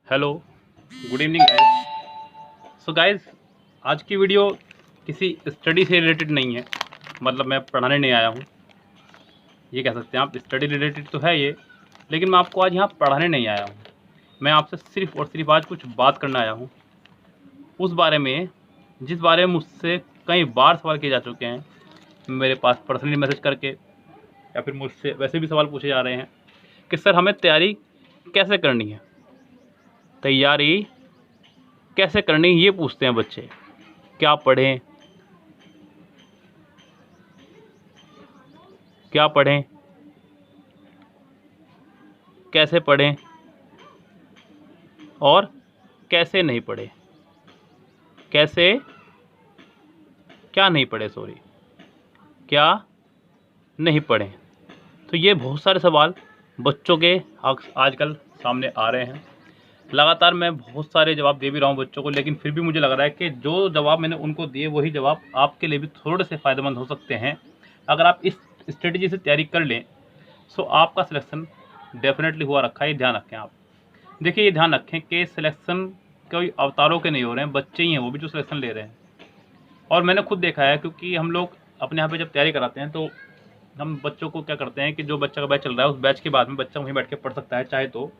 Hello, good evening guys. So guys, आज की video किसी स्टडी से रिलेटेड नहीं है। मतलब मैं पढ़ाने नहीं आया हूँ, ये कह सकते हैं आप। स्टडी रिलेटेड तो है ये, लेकिन मैं आपको आज यहाँ पढ़ाने नहीं आया हूँ। मैं आपसे सिर्फ और सिर्फ आज कुछ बात करना आया हूँ उस बारे में जिस बारे में मुझसे कई बार सवाल किए जा चुके हैं, मेरे पास पर्सनली मैसेज करके, या फिर मुझसे वैसे भी सवाल पूछे जा रहे हैं कि सर हमें तैयारी कैसे करनी है, तैयारी कैसे करनी, ये पूछते हैं बच्चे। क्या पढ़ें, क्या पढ़ें, कैसे पढ़ें और कैसे नहीं पढ़ें, कैसे क्या नहीं पढ़े, सॉरी, क्या नहीं पढ़ें। तो ये बहुत सारे सवाल बच्चों के आजकल सामने आ रहे हैं। लगातार मैं बहुत सारे जवाब दे भी रहा हूँ बच्चों को, लेकिन फिर भी मुझे लग रहा है कि जो जवाब मैंने उनको दिए वही जवाब आपके लिए भी थोड़े से फ़ायदेमंद हो सकते हैं। अगर आप इस स्ट्रेटजी से तैयारी कर लें सो आपका सिलेक्शन डेफिनेटली हुआ रखा है। ये ध्यान रखें आप। देखिए, ये ध्यान रखें कि सिलेक्शन कोई अवतारों के नहीं हो रहे हैं, बच्चे ही हैं वो भी जो सिलेक्शन ले रहे हैं। और मैंने खुद देखा है, क्योंकि हम लोग अपने यहाँ पे जब तैयारी कराते हैं तो हम बच्चों को क्या करते हैं कि जो बच्चा का बैच चल रहा है उस बैच के बाद में बच्चा वहीं बैठ के पढ़ सकता है चाहे, तो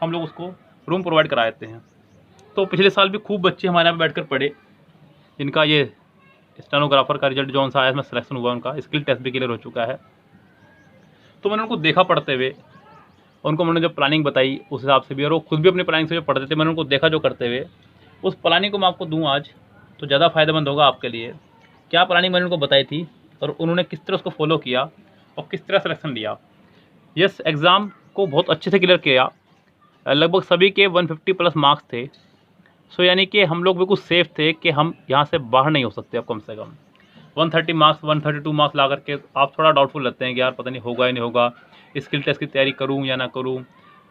हम लोग उसको रूम प्रोवाइड करा देते हैं। तो पिछले साल भी खूब बच्चे हमारे यहाँ बैठ कर पढ़े, जिनका ये स्टेनोग्राफर का रिजल्ट जो सा आया इसमें सिलेक्शन हुआ, उनका स्किल टेस्ट भी क्लियर हो चुका है। तो मैंने उनको देखा पढ़ते हुए, उनको मैंने जो प्लानिंग बताई उस हिसाब से भी, और वो खुद भी अपनी प्लानिंग से जो पढ़ते थे मैंने उनको देखा जो करते हुए, उस प्लानिंग को मैं आपको दूँ आज तो ज़्यादा फ़ायदेमंद होगा आपके लिए। क्या प्लानिंग मैंने उनको बताई थी और उन्होंने किस तरह उसको फॉलो किया और किस तरह सिलेक्शन लिया। यस, एग्ज़ाम को बहुत अच्छे से क्लियर किया। लगभग सभी के 150 प्लस मार्क्स थे। सो यानी कि हम लोग बिल्कुल सेफ़ थे कि हम यहाँ से बाहर नहीं हो सकते। अब कम से कम 130 मार्क्स 132 मार्क्स ला करके आप थोड़ा डाउटफुल लगते हैं कि यार पता नहीं होगा या नहीं होगा, स्किल टेस्ट की तैयारी करूँ या ना करूँ,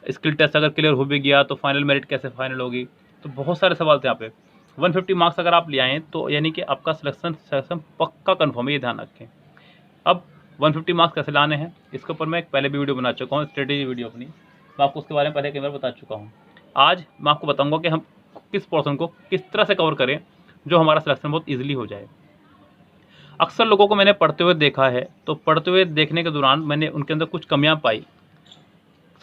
स्किल टेस्ट अगर क्लियर हो भी गया तो फाइनल मेरिट कैसे फाइनल होगी। तो बहुत सारे सवाल थे यहाँ पे। 150 मार्क्स अगर आप ले आएँ तो यानी कि आपका सिलेक्शन पक्का कन्फर्म है, ये ध्यान रखें। अब 150 मार्क्स कैसे लाने हैं इसके ऊपर मैं एक पहले भी वीडियो बना चुका हूँ, स्ट्रेटेजी वीडियो अपनी। मैं आपको उसके बारे में पहले कई बार बता चुका हूँ। आज मैं आपको बताऊँगा कि हम किस पोर्शन को किस तरह से कवर करें जो हमारा सिलेक्शन बहुत ईजिली हो जाए। अक्सर लोगों को मैंने पढ़ते हुए देखा है, तो पढ़ते हुए देखने के दौरान मैंने उनके अंदर कुछ कमियां पाई।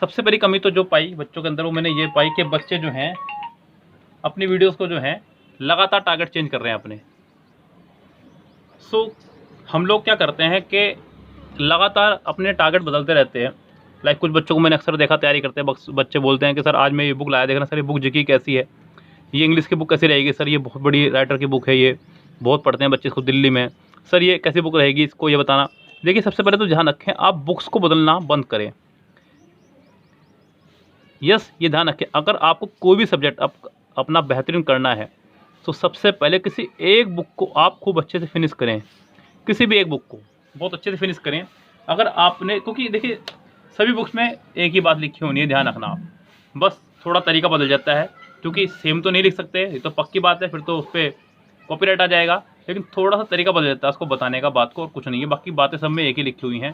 सबसे बड़ी कमी तो जो पाई बच्चों के अंदर, वो मैंने ये पाई कि बच्चे जो हैं अपनी वीडियोस को जो है लगातार टारगेट चेंज कर रहे हैं अपने। सो हम लोग क्या करते हैं कि लगातार अपने टारगेट बदलते रहते हैं। लाइक कुछ बच्चों को मैंने अक्सर देखा तैयारी करते हैं, बच्चे बोलते हैं कि सर आज मैं ये बुक लाया, देखना सर ये बुक जीके कैसी है, ये इंग्लिश की बुक कैसी रहेगी सर, ये बहुत बड़ी राइटर की बुक है, ये बहुत पढ़ते हैं बच्चे इसको दिल्ली में, सर ये कैसी बुक रहेगी, इसको ये बताना। देखिए, सबसे पहले तो ध्यान रखें आप बुक्स को बदलना बंद करें। यस, ये ध्यान रखें, अगर आपको कोई भी सब्जेक्ट अपना बेहतरीन करना है तो सबसे पहले किसी एक बुक को आप खूब अच्छे से फिनिश करें। किसी भी एक बुक को बहुत अच्छे से फिनिश करें। अगर आपने, क्योंकि देखिए सभी बुक्स में एक ही बात लिखी होनी है, ध्यान रखना आप। बस थोड़ा तरीका बदल जाता है, क्योंकि सेम तो नहीं लिख सकते, ये तो पक्की बात है, फिर तो उस पर कॉपीराइट आ जाएगा। लेकिन थोड़ा सा तरीका बदल जाता है उसको बताने का, बात को, और कुछ नहीं है। बाकी बातें सब में एक ही लिखी हुई हैं।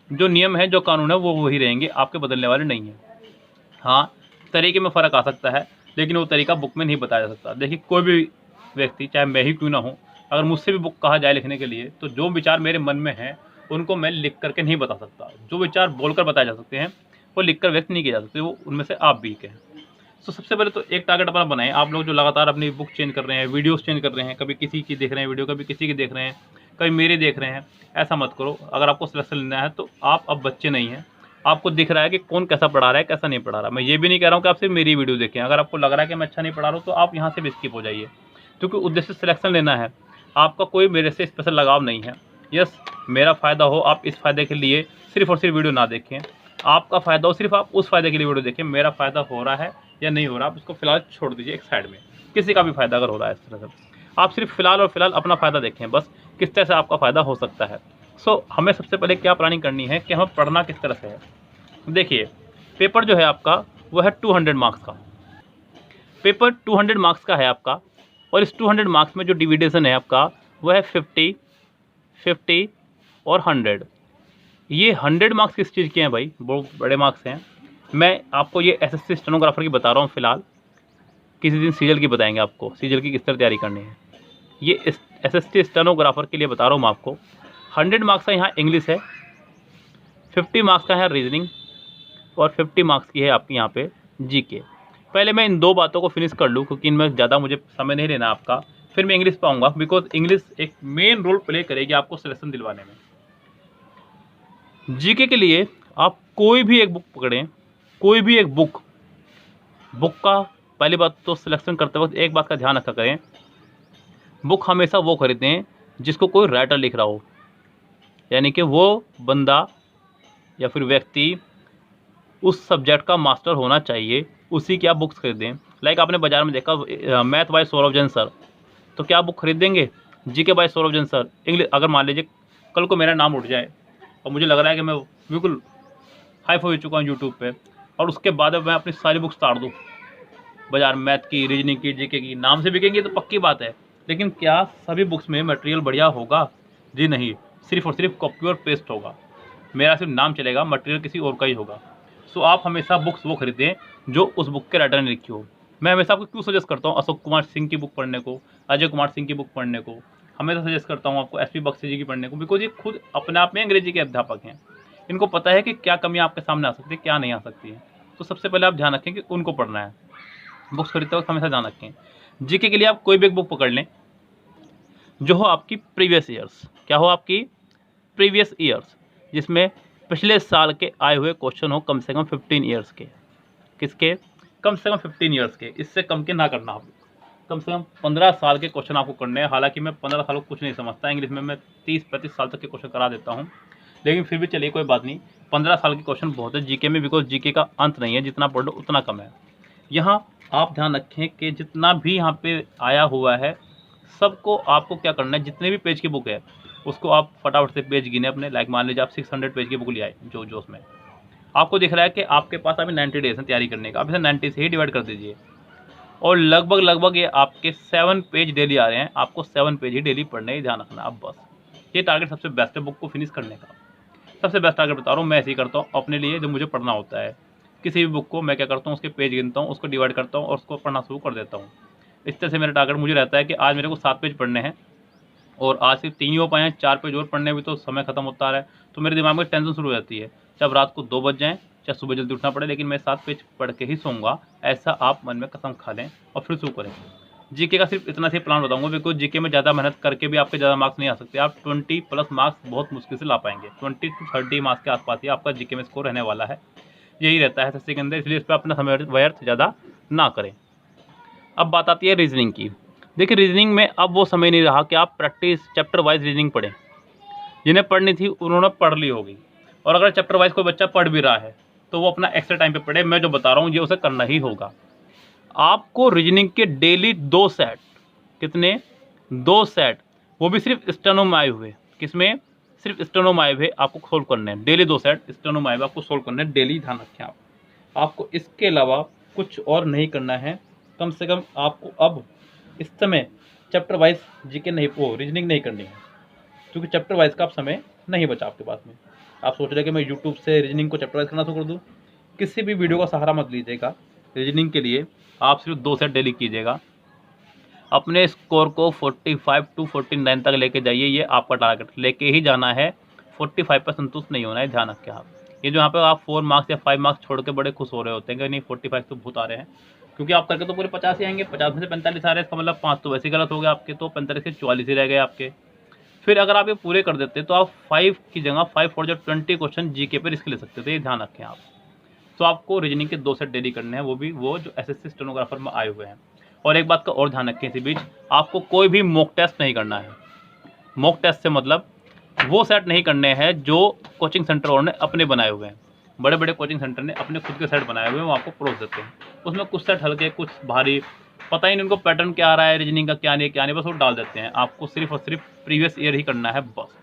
जो नियम है, जो कानून है, वो वही रहेंगे, आपके बदलने वाले नहीं हैं। हाँ, तरीके में फ़र्क आ सकता है, लेकिन वो तरीका बुक में नहीं बताया जा सकता। देखिए, कोई भी व्यक्ति, चाहे मैं ही क्यों ना हूँ, अगर मुझसे भी बुक कहा जाए लिखने के लिए, तो जो विचार मेरे मन में हैं उनको मैं लिख करके नहीं बता सकता। जो विचार बोलकर बताए जा सकते हैं वो लिखकर व्यक्त नहीं किए जा सकते, वो उनमें से आप भी एक हैं। तो सबसे पहले तो एक टारगेट अपना बनाएं। आप लोग जो लगातार अपनी बुक चेंज कर रहे हैं, वीडियोस चेंज कर रहे हैं, कभी किसी की देख रहे हैं वीडियो, कभी किसी की देख रहे हैं, कभी मेरी देख रहे हैं, ऐसा मत करो। अगर आपको सिलेक्शन लेना है तो आप अब बच्चे नहीं हैं, आपको दिख रहा है कि कौन कैसा पढ़ा रहा है, कैसा नहीं पढ़ा रहा। मैं ये भी नहीं कह रहा हूँ कि आप सिर्फ मेरी वीडियो देखें। अगर आपको लग रहा है कि मैं अच्छा नहीं पढ़ा रहा हूँ तो आप यहाँ से भी स्किप हो जाइए, क्योंकि उद्देश्य सिलेक्शन लेना है। आपका कोई मेरे से स्पेशल लगाव नहीं है। यस, मेरा फ़ायदा हो, आप इस फ़ायदे के लिए सिर्फ और सिर्फ वीडियो ना देखें। आपका फ़ायदा हो, सिर्फ आप उस फ़ायदे के लिए वीडियो देखें। मेरा फ़ायदा हो रहा है या नहीं हो रहा, आप इसको फ़िलहाल छोड़ दीजिए एक साइड में। किसी का भी फ़ायदा अगर हो रहा है इस तरह से, आप सिर्फ फ़िलहाल और फ़िलहाल अपना फ़ायदा देखें, बस किस तरह से आपका फ़ायदा हो सकता है। सो हमें सबसे पहले क्या प्लानिंग करनी है कि हमें पढ़ना किस तरह से है। देखिए, पेपर जो है आपका वो है 200 मार्क्स का। पेपर 200 मार्क्स का है आपका, और इस 200 मार्क्स में जो डिविडेशन है आपका वो है 50, 50 और 100। ये 100 मार्क्स किस चीज़ के हैं भाई, बहुत बड़े मार्क्स हैं। मैं आपको ये एसएससी स्टेनोग्राफर की बता रहा हूँ फ़िलहाल, किसी दिन सीरियल की बताएंगे आपको, सीरियल की किस तरह तैयारी करनी है। ये SST स्टेनोग्राफर के लिए बता रहा हूँ मैं आपको। 100 मार्क्स का यहाँ इंग्लिश है, 50 मार्क्स का है रीजनिंग और 50 मार्क्स की है आपकी यहाँ पे GK। पहले मैं इन 2 बातों को फिनिश कर लूँ, क्योंकि इनमें ज़्यादा मुझे समय नहीं लेना आपका, फिर मैं इंग्लिश पाऊँगा, बिकॉज इंग्लिश एक मेन रोल प्ले करेगी आपको सिलेक्शन दिलवाने में। GK के लिए आप कोई भी एक बुक पकड़ें, कोई भी एक बुक का पहली बात तो सिलेक्शन करते वक्त एक बात का ध्यान रखा करें, बुक हमेशा वो खरीदें जिसको कोई राइटर लिख रहा हो, यानी कि वो बंदा या फिर व्यक्ति उस सब्जेक्ट का मास्टर होना चाहिए, उसी की आप बुक्स खरीदें। लाइक आपने बाजार में देखा math by Saurabh Jain sir, तो क्या आप बुक खरीदेंगे? GK by Saurabh Jain sir English. अगर मान लीजिए कल को मेरा नाम उठ जाए और मुझे लग रहा है कि मैं बिल्कुल हाइप हो चुका हूँ यूट्यूब पे, और उसके बाद मैं अपनी सारी बुक्स ताड़ दूँ बाजार में, मैथ की, रीजनिंग की, GK की, नाम से बिकेंगी तो पक्की बात है, लेकिन क्या सभी बुक्स में मटेरियल बढ़िया होगा? जी नहीं, सिर्फ और सिर्फ कॉपी और पेस्ट होगा, मेरा सिर्फ नाम चलेगा, मटेरियल किसी और का ही होगा। सो आप हमेशा बुक्स वो खरीदें जो उस बुक के राइटर ने लिखी हो। मैं हमेशा आपको क्यों सजेस्ट करता हूँ अशोक कुमार सिंह की बुक पढ़ने को, अजय कुमार सिंह की बुक पढ़ने को, हमेशा सजेस्ट करता हूँ आपको SP बख्शी जी की पढ़ने को, बिकॉज ये खुद अपने आप में अंग्रेजी के अध्यापक हैं, इनको पता है कि क्या कमियाँ आपके सामने आ सकती है, क्या नहीं आ सकती है। तो सबसे पहले आप ध्यान रखें कि उनको पढ़ना है, बुक्स खरीदते वक्त हमेशा ध्यान रखें। GK के लिए आप कोई भी एक बुक पकड़ लें जो हो आपकी प्रीवियस ईयर्स, क्या हो आपकी प्रीवियस ईयर्स, जिसमें पिछले साल के आए हुए क्वेश्चन हो कम से कम 15 ईयर्स के। किसके? कम से कम 15 ईयर्स के, इससे कम के ना करना आप। कम से कम 15 साल के क्वेश्चन आपको करने हैं। हालांकि मैं 15 साल को कुछ नहीं समझता, इंग्लिश में मैं 30-35 साल तक के क्वेश्चन करा देता हूँ, लेकिन फिर भी चलिए कोई बात नहीं, 15 साल के क्वेश्चन बहुत है GK में, बिकॉज GK का अंत नहीं है, जितना पढ़ लो उतना कम है। यहाँ आप ध्यान रखें कि जितना भी यहाँ पे आया हुआ है सबको आपको क्या करना है, जितने भी पेज की बुक है उसको आप फटाफट से पेज गिने अपने। लाइक मान लीजिए आप 600 पेज की बुक ले आए, जो उसमें आपको दिख रहा है कि आपके पास अभी 90 डेज है तैयारी करने का, आप इसे 90 से ही डिवाइड कर दीजिए, और लगभग ये आपके 7 पेज डेली आ रहे हैं, आपको 7 पेज ही डेली पढ़ने ही ध्यान रखना है। अब बस ये टारगेट सबसे बेस्ट है बुक को फिनिश करने का, सबसे बेस्ट टारगेट बता रहा हूँ। मैं ऐसे ही करता हूँ अपने लिए, जब मुझे पढ़ना होता है किसी भी बुक को, मैं क्या करता हूँ उसके पेज गिनता हूँ, उसको डिवाइड करता हूँ और उसको पढ़ना शुरू कर देता हूँ। इस तरह से मेरा टारगेट मुझे रहता है कि आज मेरे को 7 पेज पढ़ने हैं, और आज सिर्फ 3 ही हो पाए हैं, 4 पेज और पढ़ने भी तो समय खत्म होता रहा है, तो मेरे दिमाग में टेंशन शुरू हो जाती है, जब रात को 2 बज जाएँ चाहे सुबह जल्दी उठना पड़े, लेकिन मैं 7 पेज पढ़ के ही सोऊंगा, ऐसा आप मन में कसम खा लें और फिर शुरू करें। GK का सिर्फ इतना से प्लान बताऊंगा, बिकॉज GK में ज़्यादा मेहनत करके भी आपके ज़्यादा मार्क्स नहीं आ सकते, आप 20+ मार्क्स बहुत मुश्किल से ला पाएंगे, 20 से 30 मार्क्स के आसपास ही आपका GK में स्कोर रहने वाला है, यही रहता है SSC के अंदर, इसलिए इस पर अपना समय व्यर्थ ज़्यादा ना करें। अब बात आती है रीजनिंग की। देखिए रीजनिंग में अब वो समय नहीं रहा कि आप प्रैक्टिस चैप्टर वाइज रीजनिंग पढ़ें, जिन्हें पढ़नी थी उन्होंने पढ़ ली होगी, और अगर चैप्टर वाइज कोई बच्चा पढ़ भी रहा है तो वो अपना एक्स्ट्रा टाइम पे पढ़े। मैं जो बता रहा हूँ ये उसे करना ही होगा। आपको रीजनिंग के डेली 2 सेट, कितने? 2 सेट, वो भी सिर्फ स्टेनो में आए हुए, किसमें? सिर्फ स्टेनो में आए हुए आपको सोल्व करने हैं, डेली 2 सेट स्टेनो में आए हुए आपको सोल्व करने हैं डेली, ध्यान रखें आप। आपको इसके अलावा कुछ और नहीं करना है। कम से कम आपको अब इस समय चैप्टर वाइज GK नहीं, वो रीजनिंग नहीं करनी है, क्योंकि चैप्टर वाइज का आप समय नहीं बचा आपके पास में। आप सोच रहे हैं कि मैं यूट्यूब से रीजनिंग को चैप्टर वाइज करना शुरू कर दूँ, किसी भी वीडियो का सहारा मत लीजिएगा। रीजनिंग के लिए आप सिर्फ 2 सेट डेली कीजिएगा, अपने स्कोर को 45 to 49 तक लेके जाइए, ये आपका टारगेट लेके ही जाना है, 45 पर संतुष्ट नहीं होना है, ध्यान रखें आप। ये जो यहाँ पे आप 4 मार्क्स या 5 मार्क्स छोड़ के बड़े खुश हो रहे होते हैं कि नहीं 45 तो बहुत आ रहे हैं, क्योंकि आप करके तो पूरे 50 ही आएंगे, 50 में से 45 आ रहे हैं, इसका मतलब 5 तो वैसे गलत हो गए आपके, तो 45 के 44 ही रह गए आपके। फिर अगर आप ये पूरे कर देते तो आप 5 की जगह 5 4 20 क्वेश्चन GK पे रिस्क ले सकते थे, ये ध्यान रखें आप। तो आपको रीजनिंग के 2 सेट डेली करने हैं, वो भी वो जो SSC स्टेनोग्राफर में आए हुए हैं। और एक बात का और ध्यान रखें, इसी बीच आपको कोई भी मॉक टेस्ट नहीं करना है। मॉक टेस्ट से मतलब वो सेट नहीं करने हैं जो कोचिंग सेंटर और ने अपने बनाए हुए हैं, बड़े बड़े कोचिंग सेंटर ने अपने खुद के सेट बनाए हुए हैं, वो आपको परोस देते हैं। उसमें कुछ सेट हल्के, कुछ भारी, पता ही नहीं उनको पैटर्न क्या आ रहा है रीजनिंग का, क्या नहीं, बस वो डाल देते हैं। आपको सिर्फ और सिर्फ प्रीवियस ईयर ही करना है, बस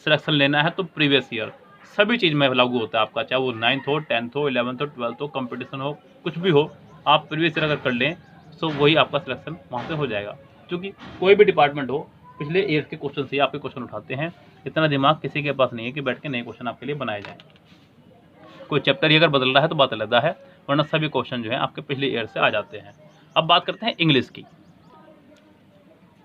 सिलेक्शन लेना है तो प्रीवियस ईयर सभी चीज़ में लागू होता है आपका, चाहे वो 9th हो, 10th हो, 11th हो, 12th हो, कंपटीशन हो, कुछ भी हो, आप प्रीवियस ईयर अगर कर लें तो वही आपका सिलेक्शन वहाँ से हो जाएगा। क्योंकि कोई भी डिपार्टमेंट हो, पिछले ईयर के क्वेश्चन से आपके क्वेश्चन उठाते हैं, इतना दिमाग किसी के पास नहीं है कि बैठ के नए क्वेश्चन आपके लिए बनाए जाएँ। कोई चैप्टर ही अगर बदल रहा है तो बात अलग है, वरना सभी क्वेश्चन जो है आपके पिछले ईयर से आ जाते हैं। अब बात करते हैं इंग्लिश की।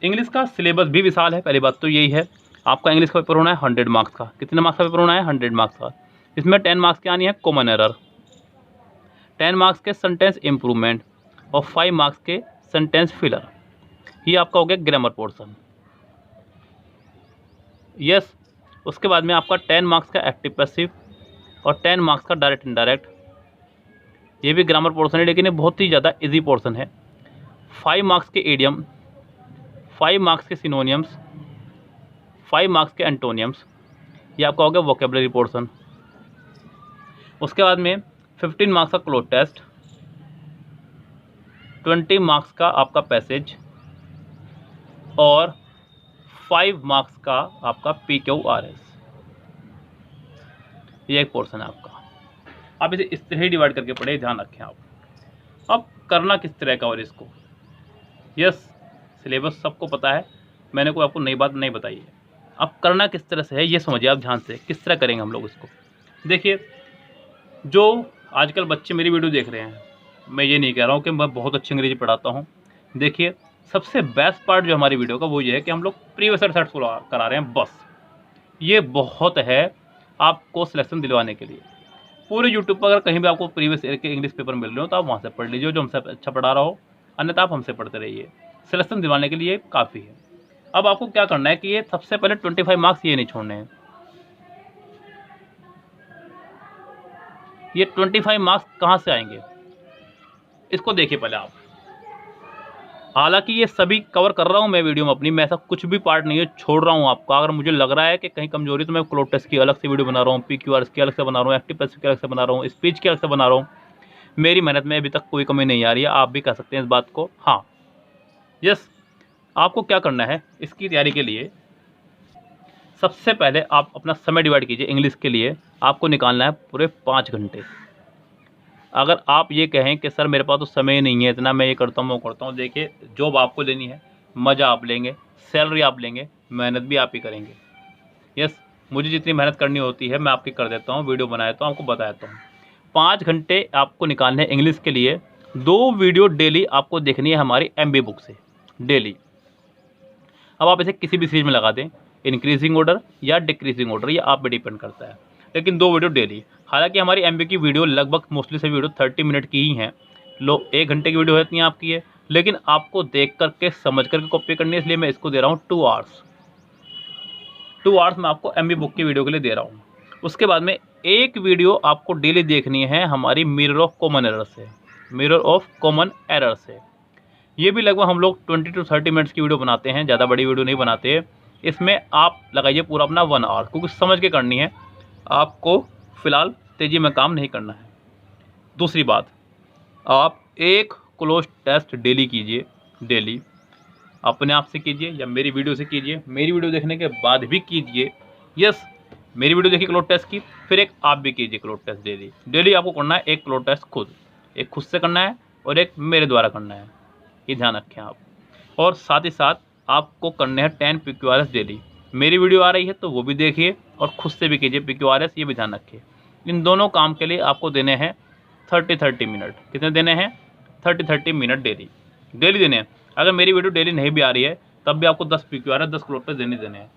इंग्लिश का सिलेबस भी विशाल है, पहली बात तो यही है। आपका इंग्लिश का पेपर होना है 100 मार्क्स का। कितने मार्क्स का पेपर होना है? 100 मार्क्स का। इसमें 10 मार्क्स की आनी है कॉमन एरर, 10 मार्क्स के सेंटेंस इम्प्रूवमेंट और 5 मार्क्स के सेंटेंस फिलर। ये आपका हो गया ग्रामर पोर्शन। यस, उसके बाद में आपका 10 मार्क्स का एक्टिव पैसिव और 10 मार्क्स का डायरेक्ट इनडायरेक्ट। ये भी ग्रामर पोर्शन है, लेकिन ये बहुत ही ज़्यादा इजी पोर्शन है। 5 मार्क्स के एडियम, 5 मार्क्स के सिनोनियम्स, 5 मार्क्स के एंटोनियम्स। ये आपका हो गया वोकेबलरी पोर्शन। उसके बाद में 15 मार्क्स का क्लोज टेस्ट, 20 मार्क्स का आपका पैसेज और 5 मार्क्स का आपका PQRS। ये एक पोर्शन है आपका। आप इसे इस तरह ही डिवाइड करके पढ़े, ध्यान रखें आप। अब करना किस तरह का और इसको, यस सिलेबस सबको पता है, मैंने कोई आपको नई बात नहीं बताई है। अब करना किस तरह से है ये समझिए आप ध्यान से, किस तरह करेंगे हम लोग इसको। देखिए, जो आजकल बच्चे मेरी वीडियो देख रहे हैं, मैं ये नहीं कह रहा हूँ कि मैं बहुत अच्छी अंग्रेजी पढ़ाता हूँ। देखिए, सबसे बेस्ट पार्ट जो हमारी वीडियो का वो ये है कि हम लोग प्रीवियस सेट्स करा रहे हैं, बस ये बहुत है आपको सिलेक्शन दिलवाने के लिए। पूरे यूट्यूब पर अगर कहीं भी आपको प्रीवियस ईयर के इंग्लिश पेपर मिल रहे हो तो आप वहाँ से पढ़ लीजिए, जो हमसे अच्छा पढ़ा रहा हो, अन्यथा आप हमसे पढ़ते रहिए। सिलेक्शन दिलवाने के लिए काफ़ी है। अब आपको क्या करना है कि ये सबसे पहले 25 मार्क्स ये नहीं छोड़ने हैं। ये 25 मार्क्स कहाँ से आएंगे इसको देखिए पहले आप। हालांकि ये सभी कवर कर रहा हूँ मैं वीडियो में अपनी, मैं ऐसा कुछ भी पार्ट नहीं है छोड़ रहा हूँ आपका। अगर मुझे लग रहा है कि कहीं कमजोरी तो मैं क्लोज टेस्ट की अलग से वीडियो बना रहा हूँ, PQRS की अलग से बना रहा हूँ, एक्टिव पैसिव की अलग से बना रहा हूँ, स्पीच की अलग से बना रहा हूँ। मेरी मेहनत में अभी तक कोई कमी नहीं आ रही है, आप भी कह सकते हैं इस बात को। हाँ यस, आपको क्या करना है इसकी तैयारी के लिए, सबसे पहले आप अपना समय डिवाइड कीजिए। इंग्लिश के लिए आपको निकालना है पूरे 5 घंटे। अगर आप ये कहें कि सर मेरे पास तो समय नहीं है इतना, मैं ये करता हूँ वो करता हूँ, देखिए जॉब आपको लेनी है, मज़ा आप लेंगे, सैलरी आप लेंगे, मेहनत भी आप ही करेंगे। यस, मुझे जितनी मेहनत करनी होती है मैं आपकी कर देता हूँ, वीडियो बना देता हूँ, आपको बता देता हूँ। 5 घंटे आपको निकालने हैं इंग्लिश के लिए। 2 वीडियो डेली आपको देखनी है हमारी MB बुक से डेली। अब आप इसे किसी भी सीरीज में लगा दें, इंक्रीजिंग ऑर्डर या डिक्रीजिंग ऑर्डर, ये आप पे डिपेंड करता है, लेकिन 2 वीडियो डेली। हालांकि हमारी MB की वीडियो लगभग मोस्टली सभी वीडियो 30 मिनट की ही हैं, 1 घंटे की वीडियो होती है आपकी है, लेकिन आपको देख करके समझ करके कॉपी करनी है, इसलिए मैं इसको दे रहा हूँ 2 आवर्स। 2 आवर्स मैं आपको MB बुक की वीडियो के लिए दे रहा हूँ। उसके बाद में एक वीडियो आपको डेली देखनी है हमारी मिरर ऑफ कॉमन एरर से, मिरर ऑफ कॉमन एरर से। ये भी लगभग हम लोग 20 to 30 मिनट्स की वीडियो बनाते हैं, ज़्यादा बड़ी वीडियो नहीं बनाते। इसमें आप लगाइए पूरा अपना 1 आवर, क्योंकि समझ के करनी है आपको, फ़िलहाल तेज़ी में काम नहीं करना है। दूसरी बात, आप एक क्लोज टेस्ट डेली कीजिए, डेली अपने आप से कीजिए या मेरी वीडियो से कीजिए, मेरी वीडियो देखने के बाद भी कीजिए। यस, मेरी वीडियो देखिए क्लोज टेस्ट की, फिर एक आप भी कीजिए क्लोज टेस्ट डेली। डेली आपको करना है एक क्लोज टेस्ट खुद, एक खुद से करना है और एक मेरे द्वारा करना है, ये ध्यान रखें आप। और साथ ही साथ आपको करने हैं 10 PQRS डेली। मेरी वीडियो आ रही है तो वो भी देखिए और खुद से भी कीजिए PQRS, ये भी ध्यान रखिए। इन दोनों काम के लिए आपको देने हैं 30 मिनट। कितने देने हैं? 30 मिनट डेली, डेली देने हैं। अगर मेरी वीडियो डेली नहीं भी आ रही है तब भी आपको 10 PQRS 10 क्लोज टेस्ट देने हैं।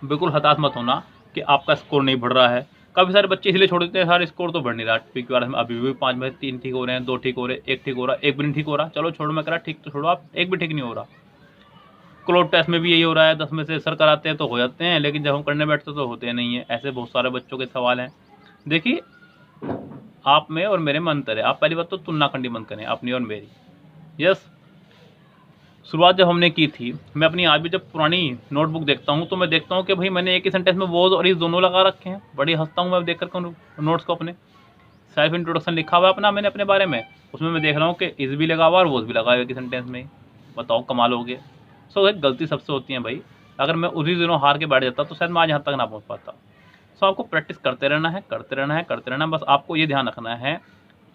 बिल्कुल हताश मत होना कि आपका स्कोर नहीं बढ़ रहा है। काफ़ी सारे बच्चे इसलिए छोड़ देते हैं, सारे स्कोर तो बढ़ नहीं रहा PQRS में, अभी भी 5 में 3 ठीक हो रहे हैं, 2 ठीक हो रहे हैं, 1 ठीक हो रहा है, 1 भी नहीं ठीक हो रहा। चलो छोड़ो, मैं कह रहा ठीक तो छोड़ो, आप 1 भी ठीक नहीं हो रहा। क्लोज टेस्ट में भी यही हो रहा है, 10 में से सर कराते हैं तो हो जाते हैं, लेकिन जब हम करने बैठते तो होते नहीं है। ऐसे बहुत सारे बच्चों के सवाल हैं। देखिए, आप में और मेरे में अंतर है। आप पहली बात तो तुलना करनी बंद करें अपनी और मेरी। यस, शुरुआत जब हमने की थी, मैं अपनी आज भी जब पुरानी नोटबुक देखता हूँ तो मैं देखता हूँ कि भाई मैंने एक ही सेंटेंस में वॉज और इस दोनों लगा रखे हैं। बड़ी हंसता हूँ मैं देख कर नोट्स को अपने। सेल्फ इंट्रोडक्शन लिखा हुआ है अपना मैंने अपने बारे में, उसमें मैं देख रहा हूँ कि इस भी लगा हुआ और वॉज भी लगा हुआ एक ही सेंटेंस में। बताओ कमाल हो गया। सो एक गलती सबसे होती है भाई, अगर मैं उसी दिनों हार के बैठ जाता तो शायद मैं आज यहाँ तक ना पहुँच पाता। सो आपको प्रैक्टिस करते रहना है, करते रहना है, करते रहना है। बस आपको ये ध्यान रखना है,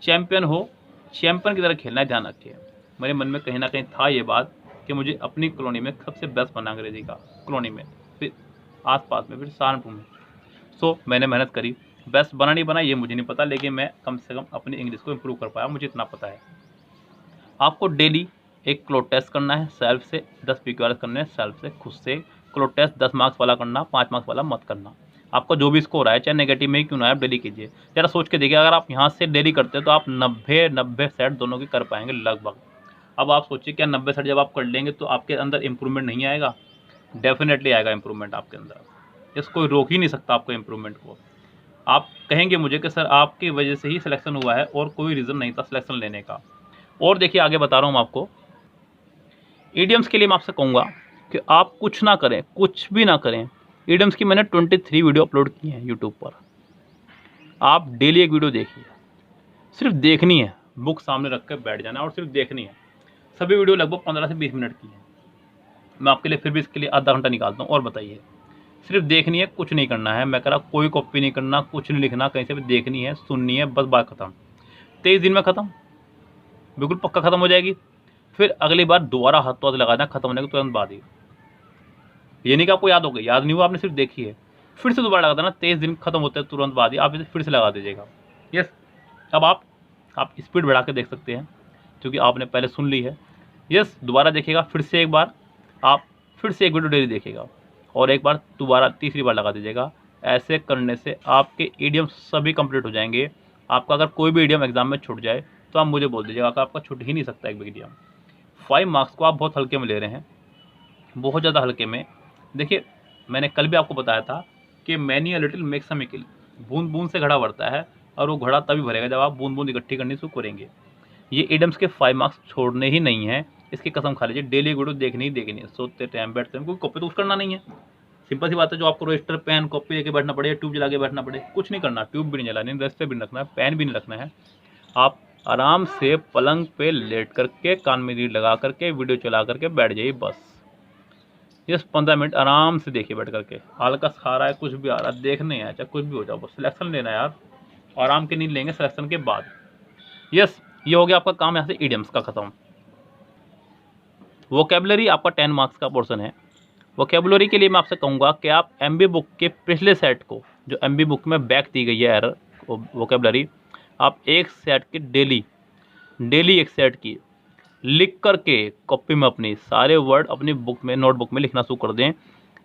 चैम्पियन हो, चैम्पियन की तरह खेलना है, ध्यान रखिए। मेरे मन में कहीं ना कहीं था ये बात कि मुझे अपनी कॉलोनी में सबसे बेस्ट बना अंग्रेजी का, कॉलोनी में, फिर आसपास में, फिर सहारनपुर में। सो मैंने मेहनत करी, बेस्ट बना नहीं बना ये मुझे नहीं पता, लेकिन मैं कम से कम अपनी इंग्लिश को इम्प्रूव कर पाया, मुझे इतना पता है। आपको डेली एक क्लोथ टेस्ट करना है सेल्फ से, 10 PQRS करने हैं सेल्फ से, खुद से। क्लोथ टेस्ट 10 मार्क्स वाला करना, 5 मार्क्स वाला मत करना। आपका जो भी स्कोर आए, चाहे नेगेटिव में ही क्यों ना आए, आप डेली कीजिए। ज़रा सोच के देखिए, अगर आप यहाँ से डेली करते हैं तो आप 90 सेट दोनों के कर पाएंगे लगभग। अब आप सोचिए, क्या 90 सेट जब आप कर लेंगे तो आपके अंदर इंप्रूवमेंट नहीं आएगा? डेफिनेटली आएगा इंप्रूवमेंट आपके अंदर। इस कोई रोक ही नहीं सकता आपको इंप्रूवमेंट को। आप कहेंगे मुझे कि सर आपकी वजह से ही सिलेक्शन हुआ है और कोई रीज़न नहीं था सिलेक्शन लेने का। और देखिए आगे बता रहा हूँ आपको, ईडियम्स के लिए मैं आपसे कहूँगा कि आप कुछ ना करें, कुछ भी ना करें। ईडियम्स की मैंने 23 वीडियो अपलोड की हैं यूट्यूब पर। आप डेली एक वीडियो देखिए, सिर्फ देखनी है, बुक सामने रख कर बैठ जाना और सिर्फ देखनी है। सभी वीडियो लगभग 15 से 20 मिनट की है। मैं आपके लिए फिर भी इसके लिए आधा घंटा निकालता हूँ। और बताइए, सिर्फ देखनी है, कुछ नहीं करना है। मैं कह रहा कोई कॉपी नहीं करना, कुछ नहीं लिखना, कहीं से भी देखनी है, सुननी है, बस बात खत्म। 23 दिन में ख़त्म, बिल्कुल पक्का ख़त्म हो जाएगी। फिर अगली बार दोबारा हाथ तो लगा देना ख़त्म होने के तुरंत बाद ही। ये नहीं कि आपको याद हो गई, याद नहीं हुआ, आपने सिर्फ देखी है, फिर से दोबारा लगा देना। 23 दिन खत्म होते हैं तुरंत बाद ही आप इसे फिर से लगा दीजिएगा। यस, अब आप स्पीड बढ़ा के देख सकते हैं क्योंकि आपने पहले सुन ली है। यस, दोबारा देखिएगा, फिर से एक बार आप फिर से एक वीडियो डेली देखिएगा और एक बार दोबारा तीसरी बार लगा दीजिएगा। ऐसे करने से आपके ईडियम सभी कंप्लीट हो जाएंगे। आपका अगर कोई भी ईडियम एग्जाम में छूट जाए तो आप मुझे बोल दीजिएगा कि आपका छूट ही नहीं सकता एक भी ईडियम। 5 मार्क्स को आप बहुत हल्के में ले रहे हैं, बहुत ज़्यादा हल्के में। देखिए, मैंने कल भी आपको बताया था कि many a little makes a मिकिल, बूंद बूंद से घड़ा भरता है और वो घड़ा तभी भरेगा जब आप बूंद बूंद इकट्ठी करनी शुरू करेंगे। ये ईडियम्स के 5 मार्क्स छोड़ने ही नहीं है, इसकी कसम खा लीजिए। डेली वीडियो देखनी ही देखनी है, सोते टाइम बैठते टाइम, क्योंकि कॉपी तो कुछ करना नहीं है। सिंपल सी बात है, जो आपको रजिस्टर पेन कॉपी लेके बैठना पड़े, ट्यूब जला के बैठना पड़े, कुछ नहीं करना। ट्यूब भी नहीं जलानी, रजिस्टर भी नहीं रखना है, पेन भी नहीं रखना है। आप आराम से पलंग पे लेट करके कान में लीड लगा करके वीडियो चला करके बैठ जाइए बस। यस, 15 मिनट आराम से देखिए बैठ करके। आलकस खा रहा है, कुछ भी आ रहा है, देखने है, चाहे कुछ भी हो जाओ, बस सिलेक्शन लेना है यार। आराम की नींद लेंगे सिलेक्शन के बाद। यस, ये हो गया आपका काम यहाँ से ईडियम्स का खत्म। वोकेबलरी आपका 10 मार्क्स का पोर्शन है। वोकेबलरी के लिए मैं आपसे कहूँगा कि आप MB बुक के पिछले सेट को, जो MB बुक में बैक दी गई है एरर वोकेबलरी, आप एक सेट की डेली एक सेट की लिख करके कॉपी में अपनी सारे वर्ड अपनी बुक में, नोटबुक में लिखना शुरू कर दें।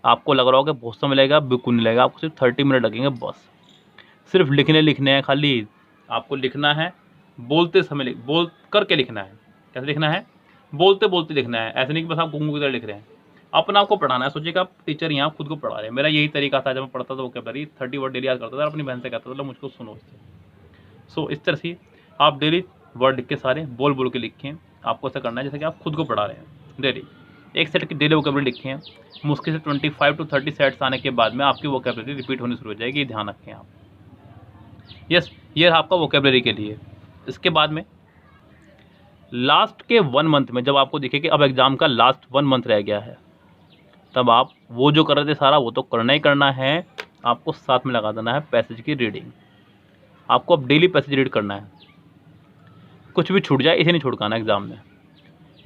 आपको लग रहा होगा बहुत समय लगेगा, बिल्कुल नहीं लगेगा। आपको सिर्फ 30 मिनट लगेंगे बस। सिर्फ लिखने हैं खाली। आपको लिखना है, बोलते समय बोल करके लिखना है। कैसे लिखना है? बोलते बोलते लिखना है। ऐसे नहीं कि बस आप गुंगू की तरह लिख रहे हैं। अपना आपको पढ़ाना है। सोचिए कि आप टीचर यहाँ खुद को पढ़ा रहे हैं। मेरा यही तरीका था जब मैं पढ़ता था वोकैबुलरी, 30 वर्ड डेली याद करता था, अपनी बहन से कहता था मुझको सुनो इससे। सो इस तरह से आप डेली वर्ड लिख के सारे बोल बोल के लिखें। आपको ऐसा करना है जैसे कि आप खुद को पढ़ा रहे हैं। डेली एक सेट की डेली वोकैबुलरी लिखें। मुश्किल से 25 to 30 सेट्स आने के बाद में आपकी वोकैबुलरी रिपीट होनी शुरू हो जाएगी। ध्यान रखें आप। यस, ये रहा आपका वोकैबुलरी के लिए। इसके बाद में लास्ट के 1 मंथ में जब आपको दिखे कि अब एग्ज़ाम का लास्ट 1 मंथ रह गया है, तब आप वो जो कर रहे थे सारा वो तो करना ही करना है। आपको साथ में लगा देना है पैसेज की रीडिंग। आपको अब डेली पैसेज रीड करना है। कुछ भी छूट जाए इसे नहीं छुड़काना एग्ज़ाम में,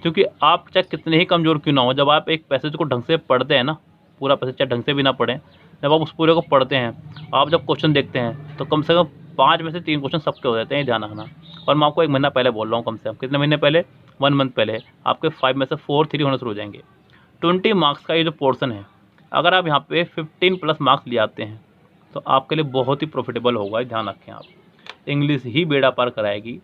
क्योंकि आप चाहे कितने ही कमज़ोर क्यों ना हो, जब आप एक पैसेज को ढंग से पढ़ते हैं ना, पूरा पैसेज चाहे ढंग से भी ना पढ़ें, जब आप उस पूरे को पढ़ते हैं, आप जब क्वेश्चन देखते हैं तो कम से कम 5 में से 3 क्वेश्चन सबके हो जाते हैं। ध्यान रखना। और मैं आपको 1 महीना पहले बोल रहा हूँ, कम से कम कितने महीने पहले, 1 मंथ पहले आपके 5 में से 4 3 होना शुरू हो जाएंगे। 20 मार्क्स का ये जो पोर्शन है, अगर आप यहाँ पे 15+ मार्क्स ले आते हैं तो आपके लिए बहुत ही प्रॉफिटेबल होगा। ध्यान रखें आप। इंग्लिश ही बेड़ा पार कराएगी,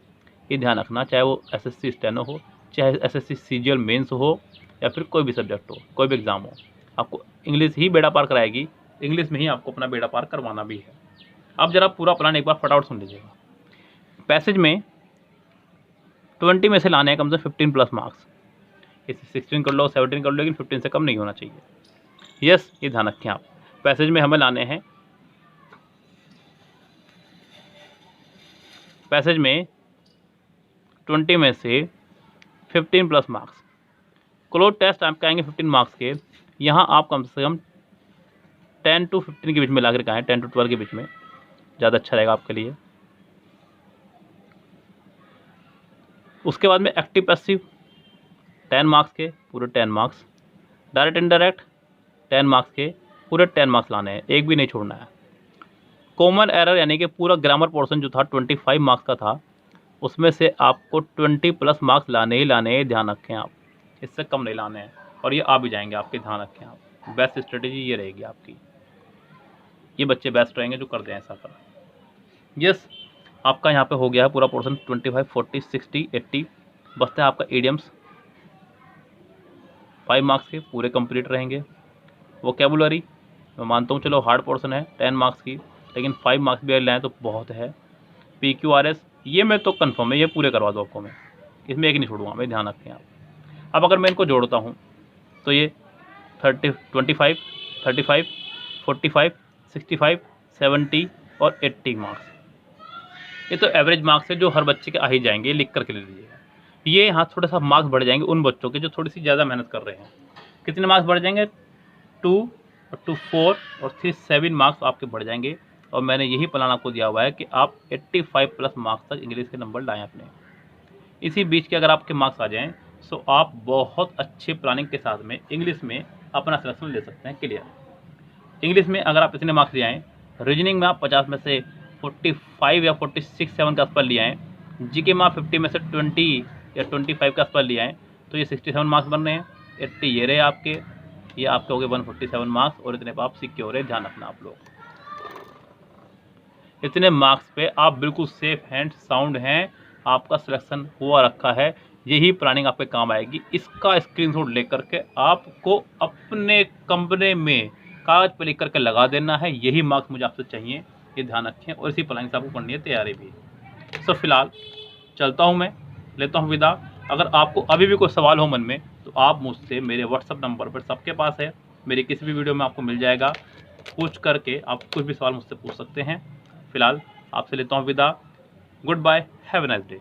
ये ध्यान रखना। चाहे वो SSC स्टेनो हो, चाहे SSC CGL मेंस हो, या फिर कोई भी सब्जेक्ट हो, कोई भी एग्ज़ाम हो, आपको इंग्लिश ही बेड़ा पार कराएगी। इंग्लिश में ही आपको अपना बेड़ा पार करवाना भी है। अब जरा पूरा प्लान एक बार फटाफट सुन लीजिएगा। पैसेज में 20 में से लाने हैं कम से 15+ मार्क्स। इसे 16 कर लो, 17 कर लो, लेकिन 15 से कम नहीं होना चाहिए। यस, ये ध्यान रखें आप। पैसेज में हमें लाने हैं, पैसेज में 20 में से 15+ मार्क्स। क्लोज टेस्ट आपके आएंगे 15 मार्क्स के। यहाँ आप कम से कम 10 to 15 के बीच में ला कर आएँ, 10 to 12 के बीच में, ज़्यादा अच्छा रहेगा आपके लिए। उसके बाद में एक्टिव पैसिव 10 मार्क्स के पूरे 10 मार्क्स। डायरेक्ट इनडायरेक्ट 10 मार्क्स के पूरे 10 मार्क्स लाने हैं, एक भी नहीं छोड़ना है। कॉमन एरर यानी कि पूरा ग्रामर पोर्शन जो था 25 मार्क्स का था, उसमें से आपको 20 प्लस मार्क्स लाने ही लाने हैं, ध्यान रखें आप, इससे कम नहीं लाने हैं, और ये आ भी जाएंगे आपके, ध्यान रखें आप। बेस्ट स्ट्रेटेजी ये रहेगी आपकी, ये बच्चे बेस्ट रहेंगे जो कर दें ऐसा कर। यस, आपका यहाँ पे हो गया है पूरा पोर्शन 25, 40, 60, 80। बचता है आपका इडियम्स, 5 मार्क्स के पूरे कंप्लीट रहेंगे। वोकेबुलरी मैं मानता हूँ चलो हार्ड पोर्शन है 10 मार्क्स की, लेकिन 5 मार्क्स भी लाएँ तो बहुत है। PQRS ये मैं तो कंफर्म है, ये पूरे करवा दो आपको मैं, इसमें एक नहीं छोड़ूंगा मैं, ध्यान रखें आप। अब अगर मैं इनको जोड़ता हूँ तो ये 25, 35, 45, 65, 70 और 80 मार्क्स, ये तो एवरेज मार्क्स है जो हर बच्चे के आ ही जाएंगे, ये लिख करके ले लीजिएगा। ये यहाँ थोड़ा सा मार्क्स बढ़ जाएंगे उन बच्चों के जो थोड़ी सी ज़्यादा मेहनत कर रहे हैं। कितने मार्क्स बढ़ जाएंगे? 2 और 2 4 और 3 7 मार्क्स आपके बढ़ जाएंगे। और मैंने यही प्लान आपको दिया हुआ है कि आप 85 प्लस मार्क्स तक इंग्लिश के नंबर लाएँ अपने। इसी बीच के अगर आपके मार्क्स आ जाएँ तो आप बहुत अच्छी प्लानिंग के साथ में इंग्लिश में अपना सिलेक्शन ले सकते हैं क्लियर। इंग्लिश में अगर आप इतने मार्क्स ले आएँ, रीजनिंग में आप 50 में से 45 या 46 7 के आसपास ले आएँ, जीके में आप 50 में से 20 या 25 के आसपास ले आएँ, तो ये 67 मार्क्स बन रहे हैं। 80 ये रहे आपके, ये आपके हो गए 147 मार्क्स, और इतने पर आप सिक्योर है, ध्यान रखना आप लोग। इतने मार्क्स पे आप बिल्कुल सेफ हैंड साउंड हैं, आपका सिलेक्शन हुआ रखा है। यही प्लानिंग आपके काम आएगी। इसका स्क्रीनशॉट लेकर के आपको अपने कमरे में कागज पर लिख करके लगा देना है। यही मार्क्स मुझे आपसे चाहिए, ये ध्यान रखें, और इसी प्लानिंग से आपको करनी है तैयारी भी। सो फिलहाल चलता हूँ मैं, लेता हूँ विदा। अगर आपको अभी भी कोई सवाल हो मन में तो आप मुझसे मेरे व्हाट्सअप नंबर पर, सबके पास है, मेरी किसी भी वीडियो में आपको मिल जाएगा, पूछ करके आप कुछ भी सवाल मुझसे पूछ सकते हैं। फिलहाल आपसे लेता हूँ विदा। Good bye, have a nice day.